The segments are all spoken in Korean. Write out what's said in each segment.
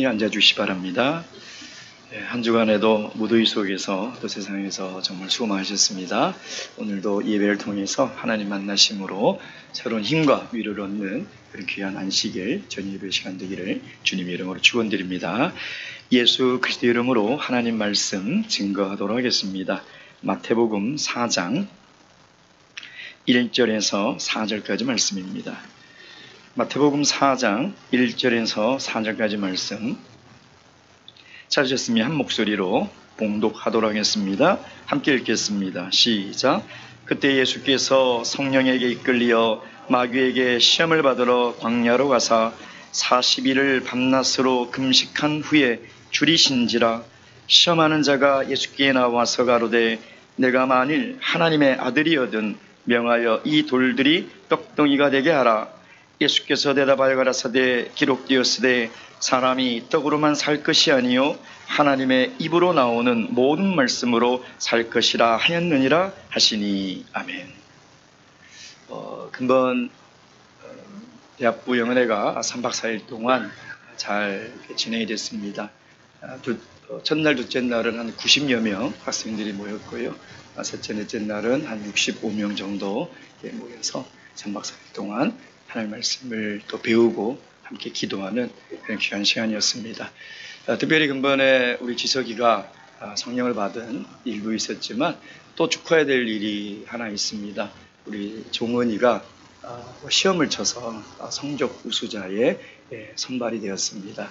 앉아주시 바랍니다. 한 주간에도 무더위 속에서 또 세상에서 정말 수고 많으셨습니다. 오늘도 예배를 통해서 하나님 만나심으로 새로운 힘과 위로를 얻는 그런 귀한 안식일 저녁 시간 되기를 주님의 이름으로 축원드립니다. 예수 그리스도 이름으로 하나님 말씀 증거하도록 하겠습니다. 마태복음 4장 1절에서 4절까지 말씀입니다. 마태복음 4장 1절에서 4절까지 말씀 찾으셨으면 한 목소리로 봉독하도록 하겠습니다. 함께 읽겠습니다. 시작. 그때 예수께서 성령에게 이끌리어 마귀에게 시험을 받으러 광야로 가사 40일을 밤낮으로 금식한 후에 줄이신지라. 시험하는 자가 예수께 나와서 가로되 내가 만일 하나님의 아들이거든 명하여 이 돌들이 떡덩이가 되게 하라. 예수께서 대답하여 가라사대 기록되었으되 사람이 떡으로만 살 것이 아니요 하나님의 입으로 나오는 모든 말씀으로 살 것이라 하였느니라 하시니. 아멘. 금번 대학부 영어회가 3박 4일 동안 잘 진행이 됐습니다. 첫날, 둘째 날은 한 90여 명 학생들이 모였고요. 셋째, 넷째 날은 한 65명 정도 모여서 3박 4일 동안 하나님의 말씀을 또 배우고 함께 기도하는 그런 귀한 시간이었습니다. 특별히 근본에 우리 지석이가 성령을 받은 일부 있었지만 또 축하해야 될 일이 하나 있습니다. 우리 종은이가 시험을 쳐서 성적 우수자에 선발이 되었습니다.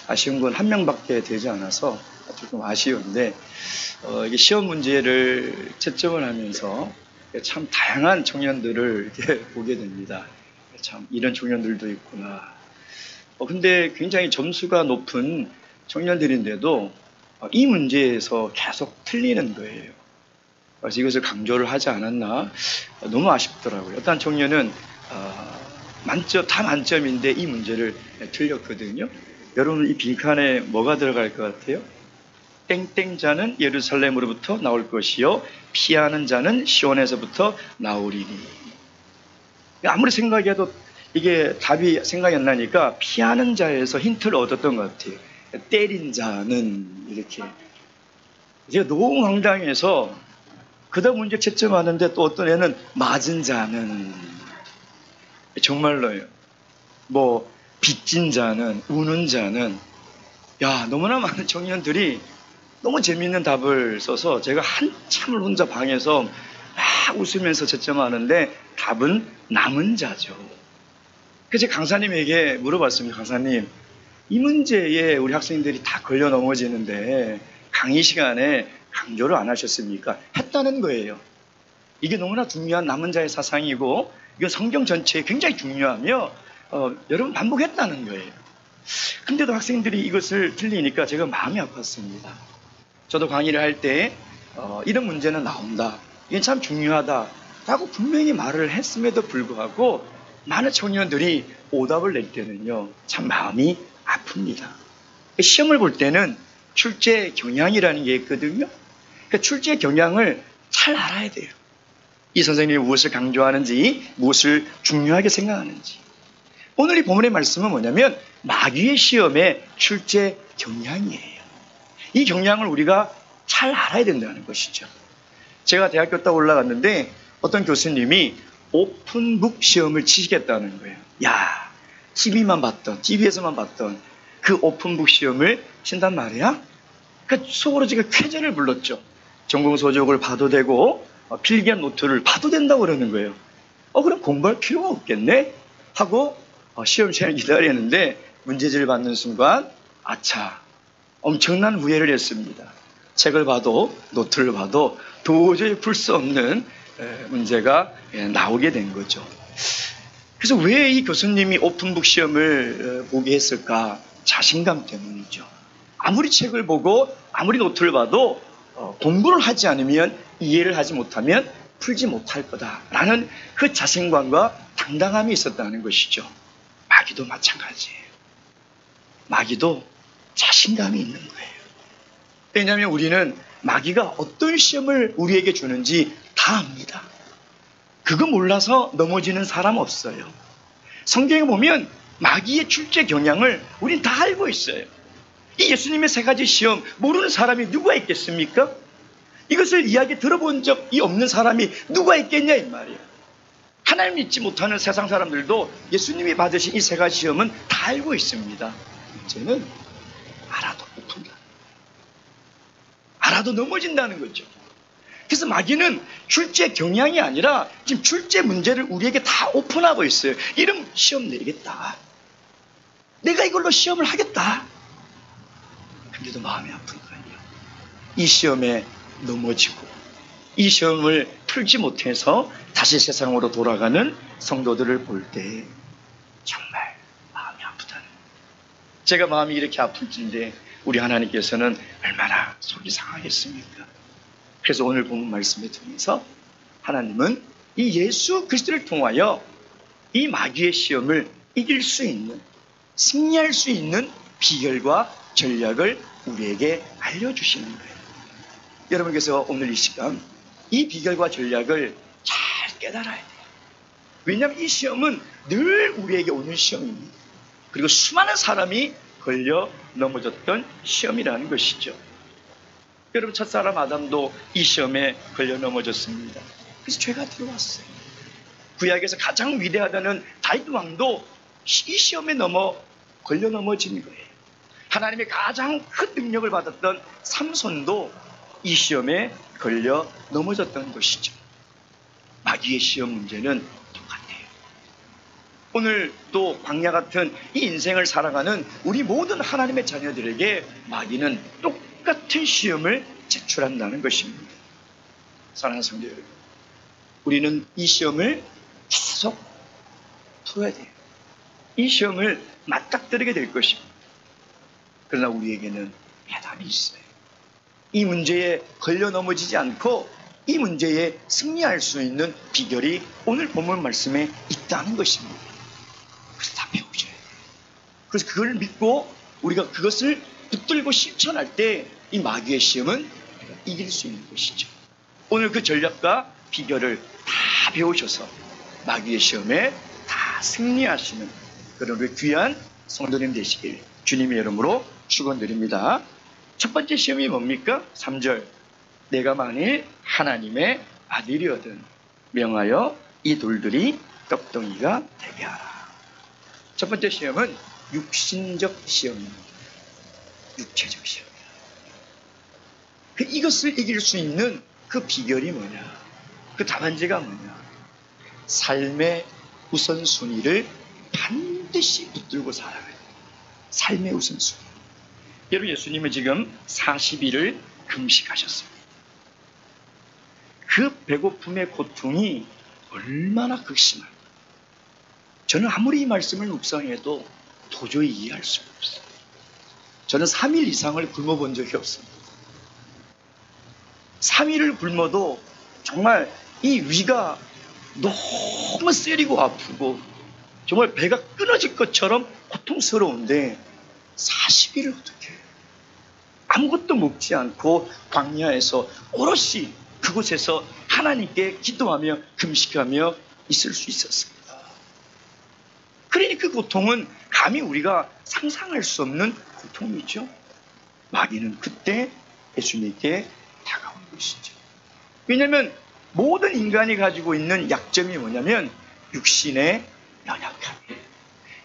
아쉬운 건 한 명밖에 되지 않아서 조금 아쉬운데 이게 시험 문제를 채점을 하면서 참 다양한 청년들을 이렇게 보게 됩니다. 참 이런 청년들도 있구나. 근데 굉장히 점수가 높은 청년들인데도 이 문제에서 계속 틀리는 거예요. 그래서 이것을 강조를 하지 않았나 너무 아쉽더라고요. 어떤 청년은 다 만점인데 이 문제를 틀렸거든요. 여러분 이 빈칸에 뭐가 들어갈 것 같아요? 땡땡자는 예루살렘으로부터 나올 것이요 피하는 자는 시온에서부터 나오리니. 아무리 생각해도 이게 답이 생각이 안 나니까 피하는 자에서 힌트를 얻었던 것 같아요. 때린 자는 이렇게. 제가 너무 황당해서 그다음 문제 채점하는데 또 어떤 애는 맞은 자는 정말로요. 뭐 빚진 자는 우는 자는 너무나 많은 청년들이 너무 재미있는 답을 써서 제가 한참을 혼자 방에서 막 웃으면서 채점하는데 답은 남은 자죠. 그래서 강사님에게 물어봤습니다. 강사님, 이 문제에 우리 학생들이 다 걸려 넘어지는데 강의 시간에 강조를 안 하셨습니까? 했다는 거예요. 이게 너무나 중요한 남은 자의 사상이고 이건 성경 전체에 굉장히 중요하며 여러분 반복했다는 거예요. 근데도 학생들이 이것을 틀리니까 제가 마음이 아팠습니다. 저도 강의를 할 때 이런 문제는 나온다. 이게 참 중요하다. 라고 분명히 말을 했음에도 불구하고 많은 청년들이 오답을 낼 때는요, 참 마음이 아픕니다. 시험을 볼 때는 출제 경향이라는 게 있거든요. 그러니까 출제 경향을 잘 알아야 돼요. 이 선생님이 무엇을 강조하는지, 무엇을 중요하게 생각하는지. 오늘 이 본문의 말씀은 뭐냐면 마귀의 시험의 출제 경향이에요. 이 경향을 우리가 잘 알아야 된다는 것이죠. 제가 대학교 딱 올라갔는데 어떤 교수님이 오픈북 시험을 치시겠다는 거예요. TV에서만 봤던 그 오픈북 시험을 친단 말이야? 그러니까 속으로 제가 쾌재를 불렀죠. 전공 서적을 봐도 되고 필기한 노트를 봐도 된다고 그러는 거예요. 그럼 공부할 필요가 없겠네? 하고 시험 시간을 기다리는데 문제지를 받는 순간 엄청난 후회를 했습니다. 책을 봐도 노트를 봐도 도저히 풀 수 없는 문제가 나오게 된 거죠. 그래서 왜 이 교수님이 오픈북 시험을 보게 했을까? 자신감 때문이죠. 아무리 책을 보고 아무리 노트를 봐도 공부를 하지 않으면 이해를 하지 못하면 풀지 못할 거다라는 그 자신감과 당당함이 있었다는 것이죠. 마귀도 마찬가지예요. 마귀도 자신감이 있는 거예요. 왜냐하면 우리는 마귀가 어떤 시험을 우리에게 주는지 다 압니다. 그거 몰라서 넘어지는 사람 없어요. 성경에 보면 마귀의 출제 경향을 우린 다 알고 있어요. 이 예수님의 세 가지 시험 모르는 사람이 누가 있겠습니까? 이것을 이야기 들어본 적이 없는 사람이 누가 있겠냐 이 말이에요. 하나님 믿지 못하는 세상 사람들도 예수님이 받으신 이 세 가지 시험은 다 알고 있습니다. 문제는 알아도 못 푼다. 알아도 넘어진다는 거죠. 그래서 마귀는 출제 경향이 아니라 지금 출제 문제를 우리에게 다 오픈하고 있어요. 이런 시험 내리겠다. 내가 이걸로 시험을 하겠다. 근데도 마음이 아픈 거예요. 이 시험에 넘어지고 이 시험을 풀지 못해서 다시 세상으로 돌아가는 성도들을 볼 때 정말 마음이 아프다는 거예요. 제가 마음이 이렇게 아플진데 우리 하나님께서는 얼마나 속이 상하겠습니까? 그래서 오늘 본문 말씀을 통해서 하나님은 이 예수 그리스도를 통하여 이 마귀의 시험을 이길 수 있는, 승리할 수 있는 비결과 전략을 우리에게 알려주시는 거예요. 여러분께서 오늘 이 시간 이 비결과 전략을 잘 깨달아야 돼요. 왜냐하면 이 시험은 늘 우리에게 오는 시험입니다. 그리고 수많은 사람이 걸려 넘어졌던 시험이라는 것이죠. 여러분, 첫사람 아담도 이 시험에 걸려 넘어졌습니다. 그래서 죄가 들어왔어요. 구약에서 가장 위대하다는 다윗 왕도 이 시험에 걸려 넘어진 거예요. 하나님의 가장 큰 능력을 받았던 삼손도 이 시험에 걸려 넘어졌던 것이죠. 마귀의 시험 문제는 똑같아요. 오늘 또 광야 같은 이 인생을 살아가는 우리 모든 하나님의 자녀들에게 마귀는 똑같은 시험을 제출한다는 것입니다. 사랑하는 성도 여러분, 우리는 이 시험을 계속 풀어야 돼요. 이 시험을 맞닥뜨리게 될 것입니다. 그러나 우리에게는 해답이 있어요. 이 문제에 걸려 넘어지지 않고 이 문제에 승리할 수 있는 비결이 오늘 본문 말씀에 있다는 것입니다. 그래서 다 배우셔야 돼요. 그래서 그걸 믿고 우리가 그것을 붙들고 실천할 때 이 마귀의 시험은 이길 수 있는 것이죠. 오늘 그 전략과 비결을 다 배우셔서 마귀의 시험에 다 승리하시는 그런 우리 귀한 성도님 되시길 주님의 이름으로 축원드립니다. 첫 번째 시험이 뭡니까? 3절. 내가 만일 하나님의 아들이거든 명하여 이 돌들이 떡덩이가 되게 하라. 첫 번째 시험은 육신적 시험입니다. 육체적 시험이야. 이것을 이길 수 있는 그 비결이 뭐냐? 그 답안지가 뭐냐? 삶의 우선순위를 반드시 붙들고 살아가야 돼요. 삶의 우선순위. 여러분, 예수님은 지금 40일을 금식하셨습니다. 그 배고픔의 고통이 얼마나 극심할까? 저는 아무리 이 말씀을 묵상해도 도저히 이해할 수가 없어요. 저는 3일 이상을 굶어본 적이 없습니다. 3일을 굶어도 정말 이 위가 너무 쓰리고 아프고 정말 배가 끊어질 것처럼 고통스러운데 40일을 어떻게 해요? 아무것도 먹지 않고 광야에서 오롯이 그곳에서 하나님께 기도하며 금식하며 있을 수 있었습니다. 그러니 그 고통은 감히 우리가 상상할 수 없는 고통이죠. 마귀는 그때 예수님께 다가온 것이죠. 왜냐하면 모든 인간이 가지고 있는 약점이 뭐냐면 육신의 연약함이에요.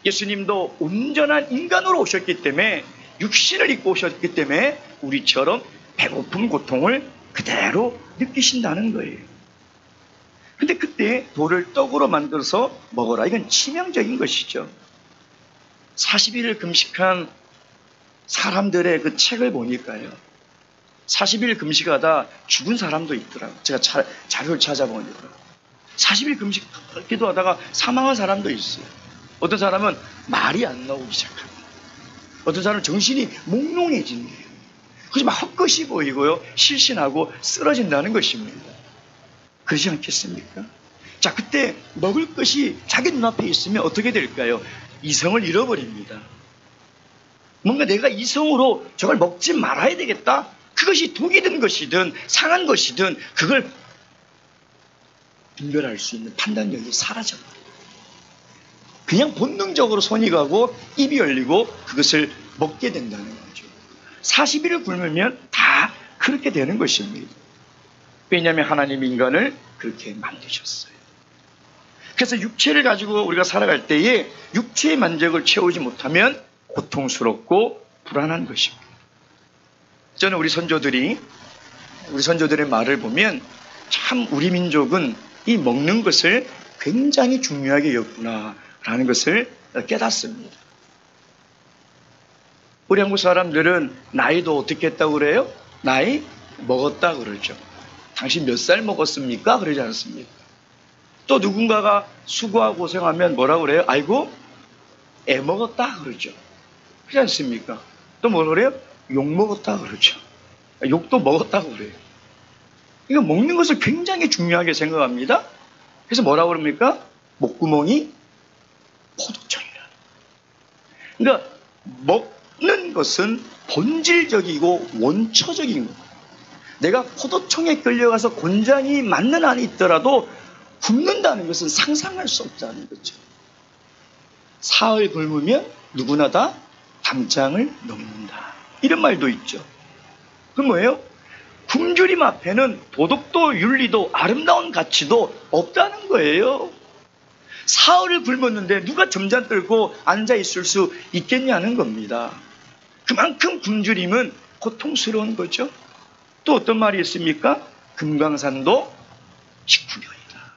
예수님도 온전한 인간으로 오셨기 때문에 육신을 입고 오셨기 때문에 우리처럼 배고픔 고통을 그대로 느끼신다는 거예요. 근데 그때 돌을 떡으로 만들어서 먹어라. 이건 치명적인 것이죠. 40일을 금식한 사람들의 그 책을 보니까요. 40일 금식하다 죽은 사람도 있더라고요. 제가 자료를 찾아보니까 40일 금식 기도하다가 사망한 사람도 있어요. 어떤 사람은 말이 안 나오기 시작합니다. 어떤 사람은 정신이 몽롱해진대요. 그래서 막 헛것이 보이고요. 실신하고 쓰러진다는 것입니다. 그러지 않겠습니까? 자, 그때 먹을 것이 자기 눈앞에 있으면 어떻게 될까요? 이성을 잃어버립니다. 뭔가 내가 이성으로 저걸 먹지 말아야 되겠다. 그것이 독이 든 것이든 상한 것이든 그걸 분별할 수 있는 판단력이 사라져버려요. 그냥 본능적으로 손이 가고 입이 열리고 그것을 먹게 된다는 거죠. 40일을 굶으면 다 그렇게 되는 것입니다. 왜냐하면 하나님 인간을 그렇게 만드셨어요. 그래서 육체를 가지고 우리가 살아갈 때에 육체의 만족을 채우지 못하면 고통스럽고 불안한 것입니다. 저는 우리 선조들의 말을 보면 참 우리 민족은 이 먹는 것을 굉장히 중요하게 여구나라는 것을 깨닫습니다. 우리 한국 사람들은 나이도 어떻게 했다고 그래요? 나이 먹었다 그러죠. 당신 몇 살 먹었습니까? 그러지 않습니까? 또 누군가가 수고하고 고생하면 뭐라고 그래요? 아이고 애 먹었다 그러죠. 그렇지 않습니까? 또 뭐라 그래요? 욕 먹었다 그러죠. 욕도 먹었다고 그래요. 이거 먹는 것을 굉장히 중요하게 생각합니다. 그래서 뭐라고 그럽니까? 목구멍이 포도청이라. 그러니까 먹는 것은 본질적이고 원초적인 것. 내가 포도청에 끌려가서 곤장이 맞는 안에 있더라도 굶는다는 것은 상상할 수 없다는 거죠. 사흘 굶으면 누구나 다 담장을 넘는다. 이런 말도 있죠. 그럼 뭐예요? 굶주림 앞에는 도덕도 윤리도 아름다운 가치도 없다는 거예요. 사흘을 굶었는데 누가 점잔 들고 앉아 있을 수 있겠냐는 겁니다. 그만큼 굶주림은 고통스러운 거죠. 또 어떤 말이 있습니까? 금강산도 식후경이다.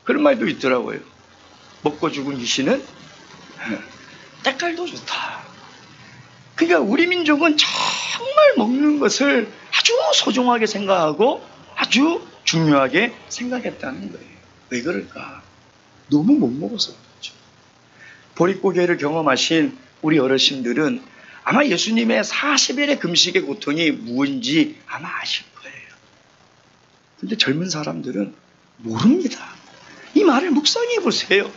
그런 말도 있더라고요. 먹고 죽은 귀신은 때깔도 좋다. 그러니까 우리 민족은 정말 먹는 것을 아주 소중하게 생각하고 아주 중요하게 생각했다는 거예요. 왜 그럴까? 너무 못 먹어서 그렇죠. 보릿고개를 경험하신 우리 어르신들은 아마 예수님의 40일의 금식의 고통이 무엇인지 아마 아실 거예요. 그런데 젊은 사람들은 모릅니다. 이 말을 묵상해 보세요.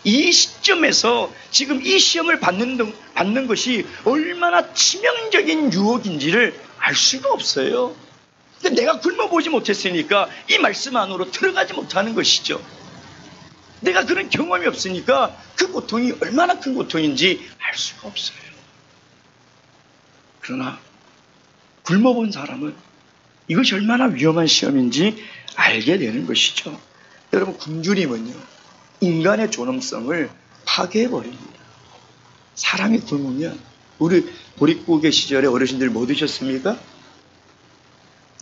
이 시점에서 지금 이 시험을 받는 것이 얼마나 치명적인 유혹인지를 알 수가 없어요. 근데 내가 굶어보지 못했으니까 이 말씀 안으로 들어가지 못하는 것이죠. 내가 그런 경험이 없으니까 그 고통이 얼마나 큰 고통인지 알 수가 없어요. 그러나 굶어본 사람은 이것이 얼마나 위험한 시험인지 알게 되는 것이죠. 여러분, 굶주림은요, 인간의 존엄성을 파괴해버립니다. 사람이 굶으면, 우리 보릿고개 시절에 어르신들 뭐 드셨습니까?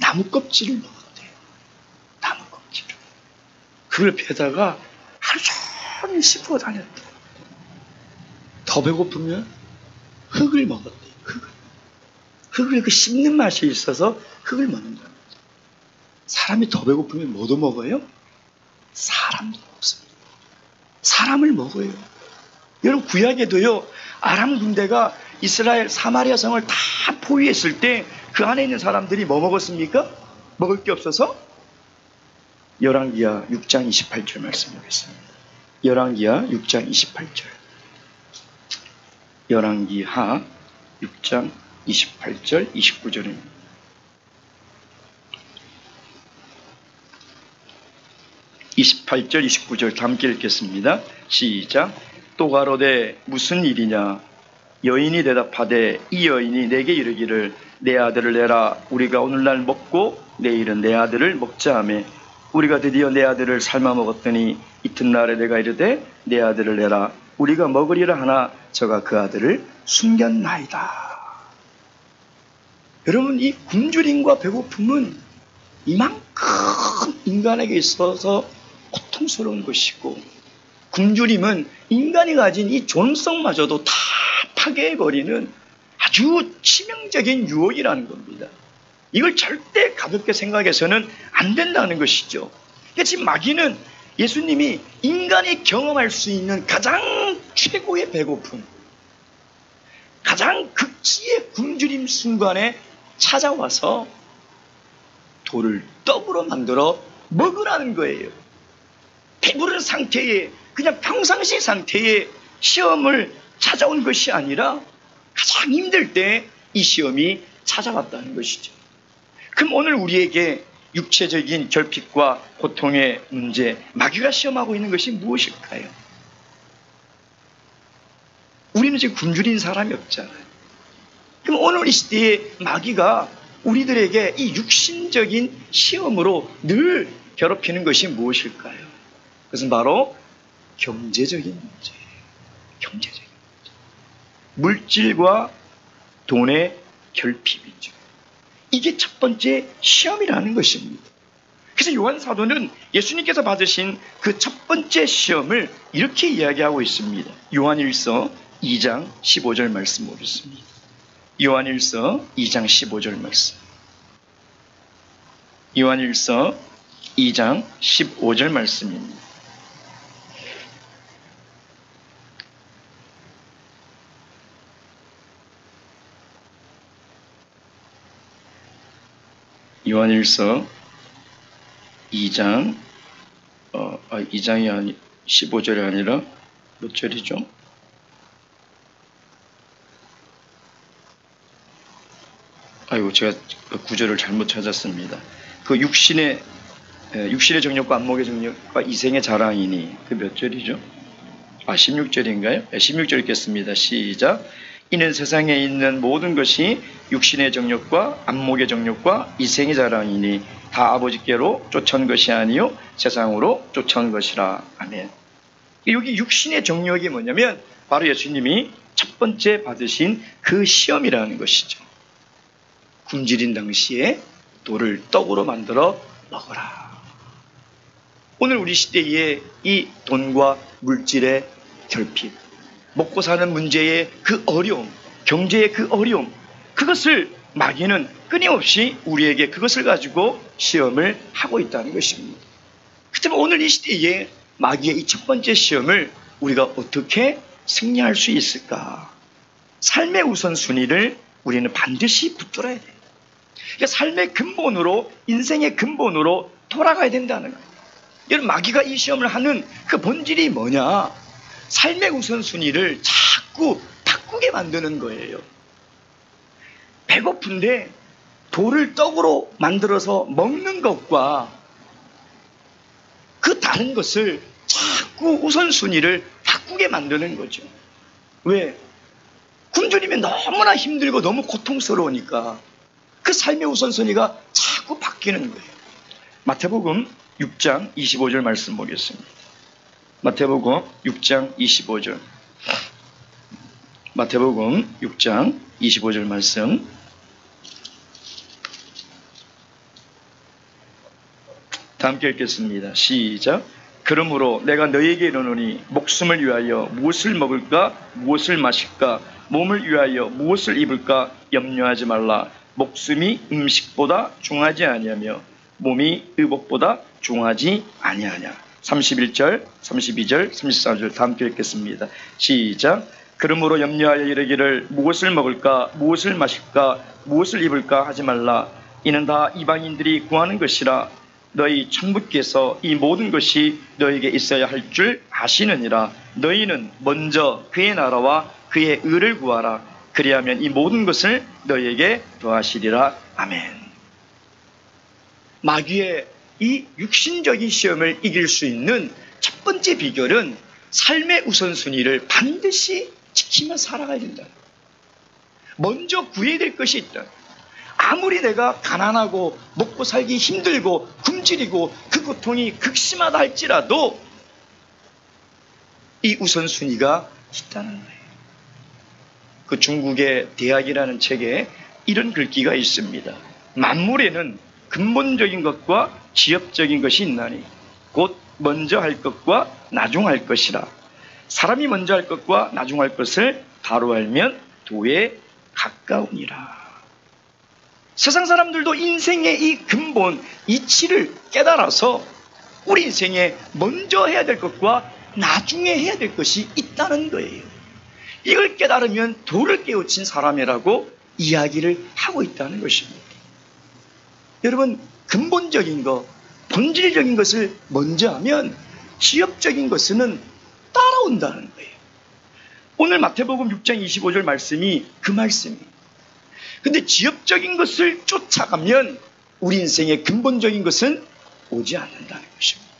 나무 껍질을 먹었대요. 나무 껍질을. 그걸 베다가 하루 종일 씹어 다녔대요. 더 배고프면 흙을 먹었대요. 흙을 그 씹는 맛이 있어서 흙을 먹는다. 사람이 더 배고프면 뭐도 먹어요? 사람도 먹습니다. 사람을 먹어요. 여러분, 구약에도요, 아람 군대가 이스라엘 사마리아 성을 다 포위했을 때 그 안에 있는 사람들이 뭐 먹었습니까? 먹을 게 없어서 열왕기하 6장 28절 말씀드리겠습니다. 열왕기하 6장 28절. 열왕기하 6장 28절 29절입니다. (28절) 29절 다 함께 읽겠습니다. 시작. 또 가로되 무슨 일이냐? 여인이 대답하되 이 여인이 내게 이르기를 내 아들을 내라. 우리가 오늘날 먹고 내일은 내 아들을 먹자 하매 우리가 드디어 내 아들을 삶아 먹었더니 이튿날에 내가 이르되 내 아들을 내라. 우리가 먹으리라 하나 저가 그 아들을 숨겼나이다. 여러분, 이 굶주림과 배고픔은 이만큼 인간에게 있어서 고통스러운 것이고, 굶주림은 인간이 가진 이 존엄성마저도 다 파괴해버리는 아주 치명적인 유혹이라는 겁니다. 이걸 절대 가볍게 생각해서는 안 된다는 것이죠. 그러니까 지금 마귀는 예수님이 인간이 경험할 수 있는 가장 최고의 배고픔, 가장 극치의 굶주림 순간에 찾아와서 돌을 떡으로 만들어 먹으라는 거예요. 배부른 상태에, 그냥 평상시 상태에 시험을 찾아온 것이 아니라 가장 힘들 때 이 시험이 찾아왔다는 것이죠. 그럼 오늘 우리에게 육체적인 결핍과 고통의 문제, 마귀가 시험하고 있는 것이 무엇일까요? 우리는 우리는 지금 굶주린 사람이 없잖아요. 그럼 오늘 이 시대에 마귀가 우리들에게 이 육신적인 시험으로 늘 괴롭히는 것이 무엇일까요? 그것은 바로 경제적인 문제예요. 경제적인 문제. 물질과 돈의 결핍이죠. 이게 첫 번째 시험이라는 것입니다. 그래서 요한 사도는 예수님께서 받으신 그 첫 번째 시험을 이렇게 이야기하고 있습니다. 요한일서 2장 15절 말씀 보겠습니다. 요한일서 2장 15절 말씀. 요한일서 2장 15절 말씀입니다. 요한일서 2장 2장이 15절이 아니라 몇 절이죠? 아이고, 제가 구절을 잘못 찾았습니다. 그 육신의 정욕과 안목의 정욕과 이생의 자랑이니 그 몇 절이죠? 16절인가요? 16절 읽겠습니다. 시작. 이는 세상에 있는 모든 것이 육신의 정욕과 안목의 정욕과 이생의 자랑이니 다 아버지께로 쫓아온 것이 아니요 세상으로 쫓아온 것이라. 아멘. 여기 육신의 정욕이 뭐냐면 바로 예수님이 첫 번째 받으신 그 시험이라는 것이죠. 굶주린 당시에 돌을 떡으로 만들어 먹어라. 오늘 우리 시대에 이 돈과 물질의 결핍, 먹고 사는 문제의 그 어려움, 경제의 그 어려움, 그것을 마귀는 끊임없이 우리에게 그것을 가지고 시험을 하고 있다는 것입니다. 그렇다면 오늘 이 시대에 마귀의 이 첫 번째 시험을 우리가 어떻게 승리할 수 있을까? 삶의 우선순위를 우리는 반드시 붙들어야 돼요. 그러니까 삶의 근본으로, 인생의 근본으로 돌아가야 된다는 거예요. 여러분, 마귀가 이 시험을 하는 그 본질이 뭐냐? 삶의 우선순위를 자꾸 바꾸게 만드는 거예요. 배고픈데 돌을 떡으로 만들어서 먹는 것과 그 다른 것을 자꾸 우선순위를 바꾸게 만드는 거죠. 왜? 굶주리면 너무나 힘들고 너무 고통스러우니까 그 삶의 우선순위가 자꾸 바뀌는 거예요. 마태복음 6장 25절 말씀 보겠습니다. 마태복음 6장 25절. 마태복음 6장 25절 말씀. 다 함께 읽겠습니다. 시작. 그러므로 내가 너희에게 이르노니 목숨을 위하여 무엇을 먹을까 무엇을 마실까 몸을 위하여 무엇을 입을까 염려하지 말라. 목숨이 음식보다 중하지 아니하며 몸이 의복보다 중하지 아니하냐. 31절, 32절, 33절 다 함께 읽겠습니다. 시작. 그러므로 염려하여 이르기를 무엇을 먹을까 무엇을 마실까 무엇을 입을까 하지 말라. 이는 다 이방인들이 구하는 것이라. 너희 천부께서 이 모든 것이 너에게 있어야 할 줄 아시느니라. 너희는 먼저 그의 나라와 그의 의를 구하라. 그리하면 이 모든 것을 너희에게 더하시리라. 아멘. 마귀의 이 육신적인 시험을 이길 수 있는 첫 번째 비결은 삶의 우선순위를 반드시 지키며 살아가야 된다. 먼저 구해야 될 것이 있다. 아무리 내가 가난하고 먹고 살기 힘들고 굶주리고 그 고통이 극심하다 할지라도 이 우선순위가 있다는 거예요. 그 중국의 대학이라는 책에 이런 글귀가 있습니다. 만물에는 근본적인 것과 지엽적인 것이 있나니 곧 먼저 할 것과 나중 할 것이라. 사람이 먼저 할 것과 나중 할 것을 바로 알면 도에 가까우니라. 세상 사람들도 인생의 이 근본, 이치를 깨달아서 우리 인생에 먼저 해야 될 것과 나중에 해야 될 것이 있다는 거예요. 이걸 깨달으면 도를 깨우친 사람이라고 이야기를 하고 있다는 것입니다. 여러분, 근본적인 것, 본질적인 것을 먼저 하면 지엽적인 것은 따라온다는 거예요. 오늘 마태복음 6장 25절 말씀이 그 말씀이에요. 근데 지엽적인 것을 쫓아가면 우리 인생의 근본적인 것은 오지 않는다는 것입니다.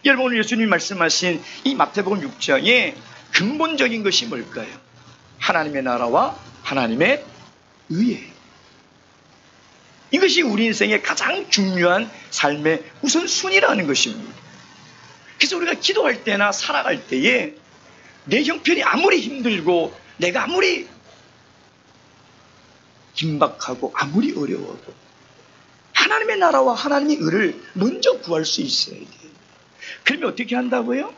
여러분, 오늘 예수님이 말씀하신 이 마태복음 6장에 근본적인 것이 뭘까요? 하나님의 나라와 하나님의 의예요. 이것이 우리 인생의 가장 중요한 삶의 우선순위라는 것입니다. 그래서 우리가 기도할 때나 살아갈 때에 내 형편이 아무리 힘들고 내가 아무리 긴박하고 아무리 어려워도 하나님의 나라와 하나님의 의를 먼저 구할 수 있어야 돼요. 그러면 어떻게 한다고요?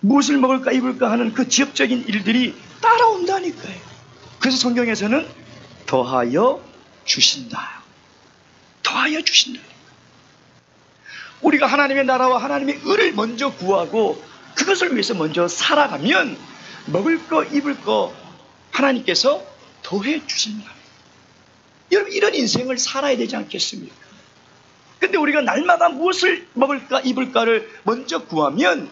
무엇을 먹을까 입을까 하는 그 지역적인 일들이 따라온다니까요. 그래서 성경에서는 더하여 주신다. 더하여 주신다. 우리가 하나님의 나라와 하나님의 의를 먼저 구하고 그것을 위해서 먼저 살아가면 먹을 거 입을 거 하나님께서 더해 주신다. 여러분, 이런 인생을 살아야 되지 않겠습니까? 근데 우리가 날마다 무엇을 먹을까 입을까를 먼저 구하면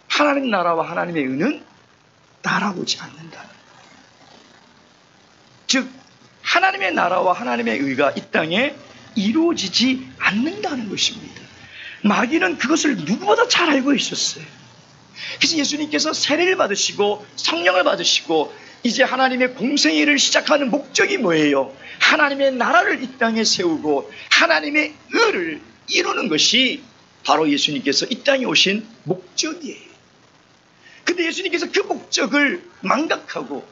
하나님 나라와 하나님의 의는 따라오지 않는다. 즉 하나님의 나라와 하나님의 의가 이 땅에 이루어지지 않는다는 것입니다. 마귀는 그것을 누구보다 잘 알고 있었어요. 그래서 예수님께서 세례를 받으시고 성령을 받으시고 이제 하나님의 공생의 일을 시작하는 목적이 뭐예요? 하나님의 나라를 이 땅에 세우고 하나님의 의를 이루는 것이 바로 예수님께서 이 땅에 오신 목적이에요. 근데 예수님께서 그 목적을 망각하고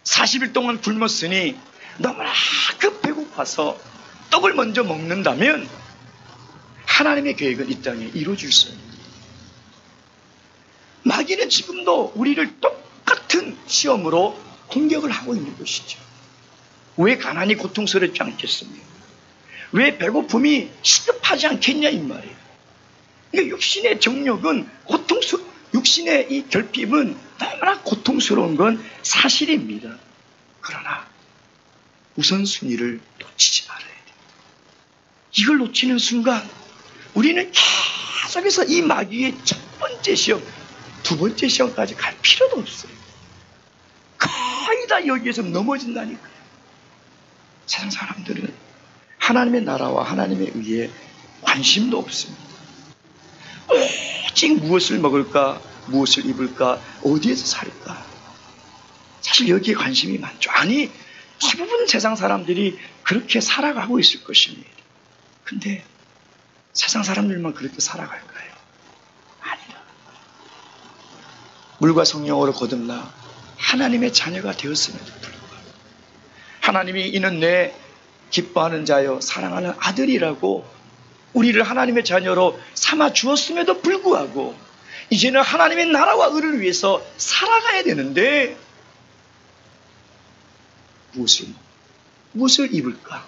40일 동안 굶었으니 너무나 배고파서 떡을 먼저 먹는다면 하나님의 계획은 이 땅에 이루어질 수 없습니다. 마귀는 지금도 우리를 똑같은 시험으로 공격을 하고 있는 것이죠. 왜 가난이 고통스럽지 않겠습니까? 왜 배고픔이 시급하지 않겠냐 이 말이에요. 그러니까 육신의 정욕은 육신의 이 결핍은 너무나 고통스러운 건 사실입니다. 그러나 우선순위를 놓치지 말아야 돼요. 이걸 놓치는 순간 우리는 계속해서 이 마귀의 첫 번째 시험, 두 번째 시험까지 갈 필요도 없어요. 거의 다 여기에서 넘어진다니까요. 세상 사람들은 하나님의 나라와 하나님의 의에 관심도 없습니다. 오직 무엇을 먹을까, 무엇을 입을까, 어디에서 살까. 사실 여기에 관심이 많죠. 아니, 대부분 세상 사람들이 그렇게 살아가고 있을 것입니다. 근데 세상 사람들만 그렇게 살아갈까요? 아니다. 물과 성령으로 거듭나 하나님의 자녀가 되었음에도 불구하고 하나님이 이는 내 기뻐하는 자여 사랑하는 아들이라고 우리를 하나님의 자녀로 삼아 주었음에도 불구하고 이제는 하나님의 나라와 의를 위해서 살아가야 되는데 무엇을 입을까?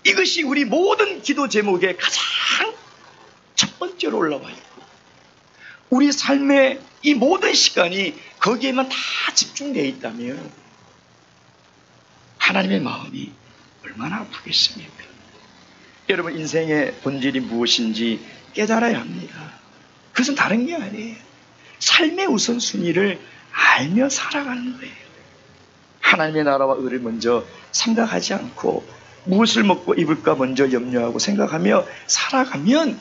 이것이 우리 모든 기도 제목의 가장 첫 번째로 올라와 있고 우리 삶의 이 모든 시간이 거기에만 다 집중되어 있다면 하나님의 마음이 얼마나 아프겠습니까? 여러분, 인생의 본질이 무엇인지 깨달아야 합니다. 그것은 다른 게 아니에요. 삶의 우선순위를 알며 살아가는 거예요. 하나님의 나라와 의를 먼저 생각하지 않고 무엇을 먹고 입을까 먼저 염려하고 생각하며 살아가면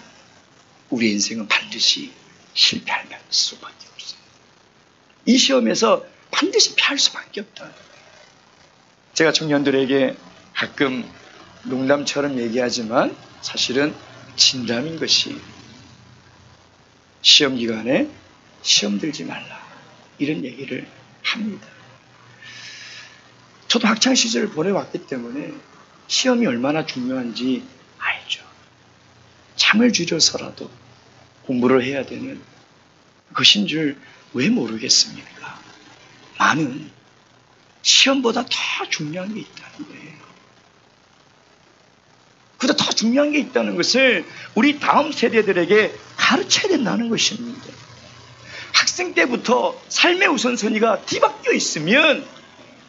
우리 인생은 반드시 실패할 수밖에 없어요. 이 시험에서 반드시 피할 수밖에 없다. 제가 청년들에게 가끔 농담처럼 얘기하지만 사실은 진담인 것이 시험 기간에 시험 들지 말라 이런 얘기를 합니다. 저도 학창시절을 보내왔기 때문에 시험이 얼마나 중요한지 알죠. 잠을 줄여서라도 공부를 해야 되는 것인 줄 왜 모르겠습니까? 나는 시험보다 더 중요한 게 있다는 거예요. 그보다 더 중요한 게 있다는 것을 우리 다음 세대들에게 가르쳐야 된다는 것입니다. 학생 때부터 삶의 우선순위가 뒤바뀌어 있으면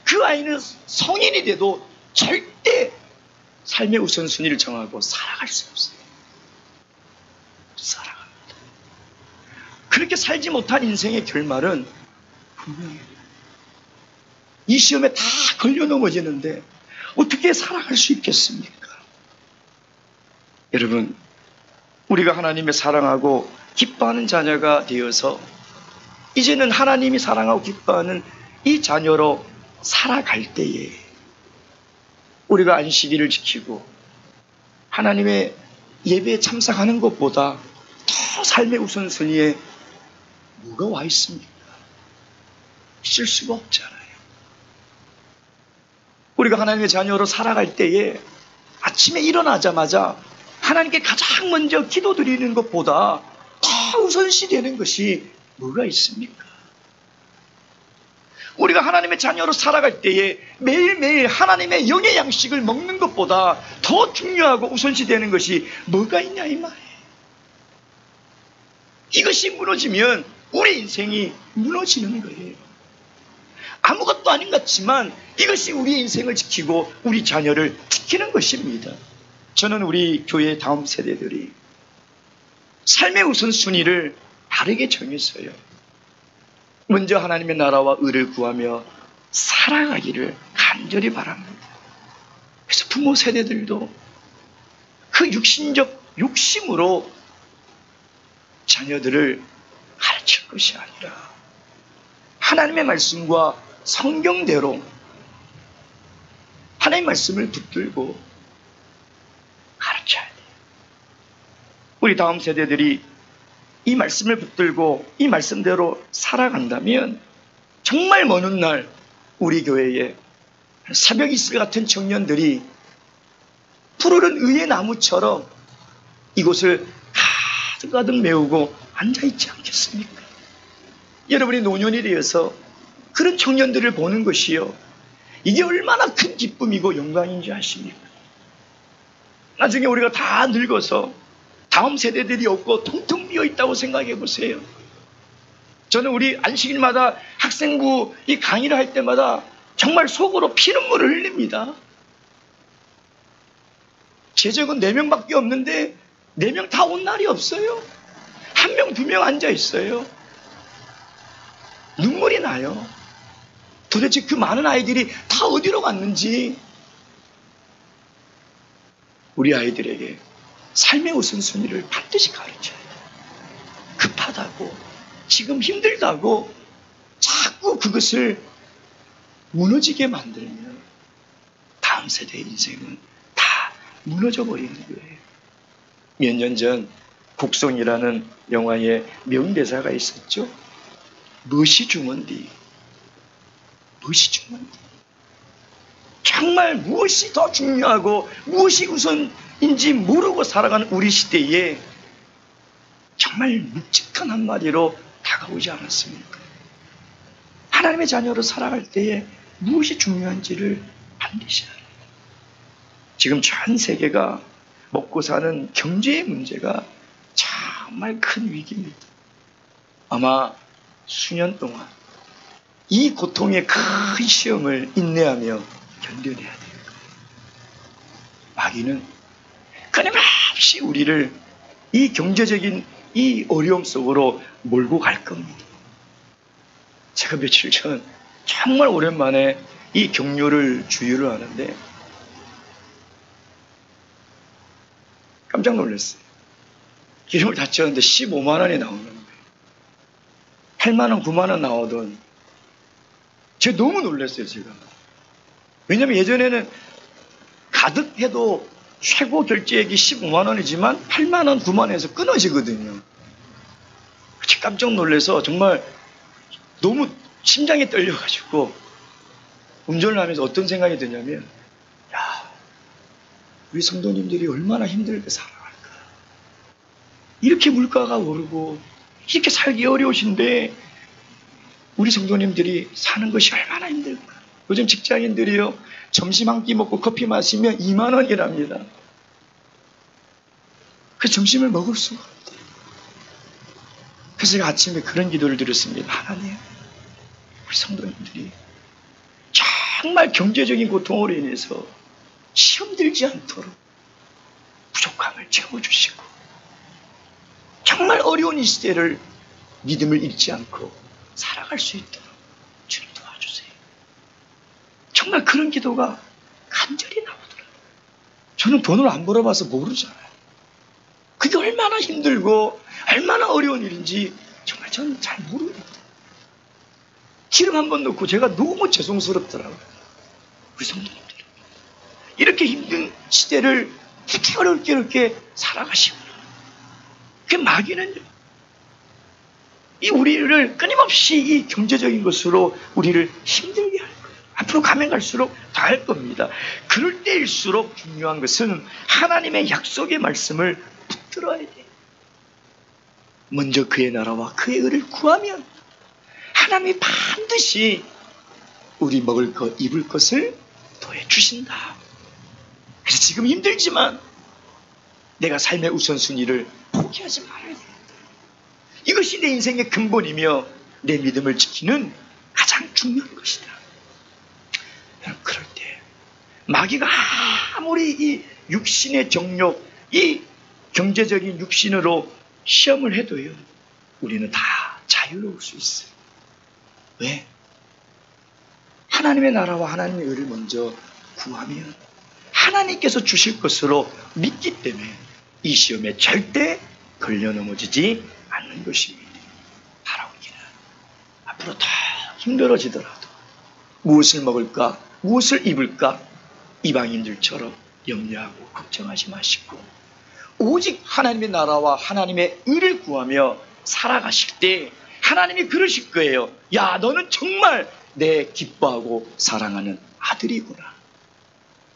그 아이는 성인이 돼도 절대 삶의 우선순위를 정하고 살아갈 수 없어요. 살아갑니다. 그렇게 살지 못한 인생의 결말은 분명해요. 이 시험에 다 걸려 넘어지는데 어떻게 살아갈 수 있겠습니까? 여러분, 우리가 하나님의 사랑하고 기뻐하는 자녀가 되어서 이제는 하나님이 사랑하고 기뻐하는 이 자녀로 살아갈 때에 우리가 안식일을 지키고 하나님의 예배에 참석하는 것보다 더 삶의 우선순위에 뭐가 와 있습니까? 있을 수가 없잖아요. 우리가 하나님의 자녀로 살아갈 때에 아침에 일어나자마자 하나님께 가장 먼저 기도드리는 것보다 더 우선시 되는 것이 뭐가 있습니까? 우리가 하나님의 자녀로 살아갈 때에 매일매일 하나님의 영의 양식을 먹는 것보다 더 중요하고 우선시 되는 것이 뭐가 있냐 이 말이에요. 이것이 무너지면 우리 인생이 무너지는 거예요. 아무것도 아닌 것 같지만 이것이 우리 인생을 지키고 우리 자녀를 지키는 것입니다. 저는 우리 교회 다음 세대들이 삶의 우선순위를 다르게 정했어요. 먼저 하나님의 나라와 의를 구하며 살아가기를 간절히 바랍니다. 그래서 부모 세대들도 그 육신적 욕심으로 자녀들을 가르칠 것이 아니라 하나님의 말씀과 성경대로 하나님의 말씀을 붙들고 가르쳐야 돼요. 우리 다음 세대들이 이 말씀을 붙들고 이 말씀대로 살아간다면 정말 먼 훗날 우리 교회에 새벽 이슬 같은 청년들이 푸르른 의의 나무처럼 이곳을 가득가득 메우고 앉아있지 않겠습니까? 여러분이 노년이 되어서 그런 청년들을 보는 것이요, 이게 얼마나 큰 기쁨이고 영광인지 아십니까? 나중에 우리가 다 늙어서 다음 세대들이 없고 텅텅 비어있다고 생각해 보세요. 저는 우리 안식일마다 학생부 이 강의를 할 때마다 정말 속으로 피눈물을 흘립니다. 재적은 4명밖에 없는데 4명 다 온 날이 없어요. 1명, 2명 앉아 있어요. 눈물이 나요. 도대체 그 많은 아이들이 다 어디로 갔는지. 우리 아이들에게 삶의 우선순위를 반드시 가르쳐야 돼요. 급하다고, 지금 힘들다고 자꾸 그것을 무너지게 만들면 다음 세대의 인생은 다 무너져 버리는 거예요. 몇 년 전 곡성이라는 영화에 명대사가 있었죠. 무엇이 중헌디? 무엇이 중헌디? 정말 무엇이 더 중요하고 무엇이 우선인지 모르고 살아가는 우리 시대에 정말 묵직한 한마디로 다가오지 않았습니까? 하나님의 자녀로 살아갈 때에 무엇이 중요한지를 반드시 알아요. 지금 전 세계가 먹고 사는 경제의 문제가 정말 큰 위기입니다. 아마 수년 동안 이 고통의 큰 시험을 인내하며 견뎌내야 될 거예요. 마귀는 끊임없이 우리를 이 경제적인 이 어려움 속으로 몰고 갈 겁니다. 제가 며칠 전 정말 오랜만에 이 경로를 주유를 하는데 깜짝 놀랐어요. 기름을 다 채웠는데 15만 원이 나오는 거예요. 8만 원, 9만 원 나오던. 제가 너무 놀랐어요, 제가. 왜냐면 예전에는 가득 해도 최고 결제액이 15만 원이지만 8만 원, 9만 원에서 끊어지거든요. 깜짝 놀라서 정말 너무 심장이 떨려가지고 운전을 하면서 어떤 생각이 드냐면, 야, 우리 성도님들이 얼마나 힘들게 살아갈까. 이렇게 물가가 오르고 이렇게 살기 어려우신데 우리 성도님들이 사는 것이 얼마나 힘들까. 요즘 직장인들이요, 점심 한 끼 먹고 커피 마시면 2만 원이랍니다. 그 점심을 먹을 수가 없대요. 그래서 제가 아침에 그런 기도를 드렸습니다. 하나님, 우리 성도님들이 정말 경제적인 고통으로 인해서 시험 들지 않도록 부족함을 채워주시고 정말 어려운 이 시대를 믿음을 잃지 않고 살아갈 수 있도록 주님 도와주세요. 정말 그런 기도가 간절히 나오더라고요. 저는 돈을 안 벌어봐서 모르잖아요. 그게 얼마나 힘들고 얼마나 어려운 일인지 정말 저는 잘 모릅니다. 기름 한 번 넣고 제가 너무 죄송스럽더라고요. 우리 성도님들 이렇게 힘든 시대를 이렇게 어렵게 살아가시구나. 그 마귀는요, 이 우리를 끊임없이 이 경제적인 것으로 우리를 힘들게 할 거예요. 앞으로 가면 갈수록 다 할 겁니다. 그럴 때일수록 중요한 것은 하나님의 약속의 말씀을 붙들어야 돼. 먼저 그의 나라와 그의 의를 구하면 하나님이 반드시 우리 먹을 것, 입을 것을 더해 주신다. 그래서 지금 힘들지만 내가 삶의 우선순위를 포기하지 말아야 돼. 이것이 내 인생의 근본이며 내 믿음을 지키는 가장 중요한 것이다. 여러분, 그럴 때 마귀가 아무리 이 육신의 정욕, 이 경제적인 육신으로 시험을 해도요, 우리는 다 자유로울 수 있어요. 왜? 하나님의 나라와 하나님의 의를 먼저 구하면 하나님께서 주실 것으로 믿기 때문에 이 시험에 절대 걸려 넘어지지 않는 것입니다. 바라오기는 앞으로 더 힘들어지더라도 무엇을 먹을까, 무엇을 입을까 이방인들처럼 염려하고 걱정하지 마시고 오직 하나님의 나라와 하나님의 의를 구하며 살아가실 때 하나님이 그러실 거예요. 야, 너는 정말 내 기뻐하고 사랑하는 아들이구나.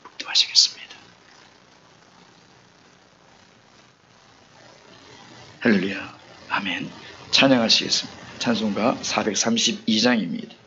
묵도하시겠습니다. 할렐루야. 아멘. 찬양하시겠습니다. 찬송가 432장입니다.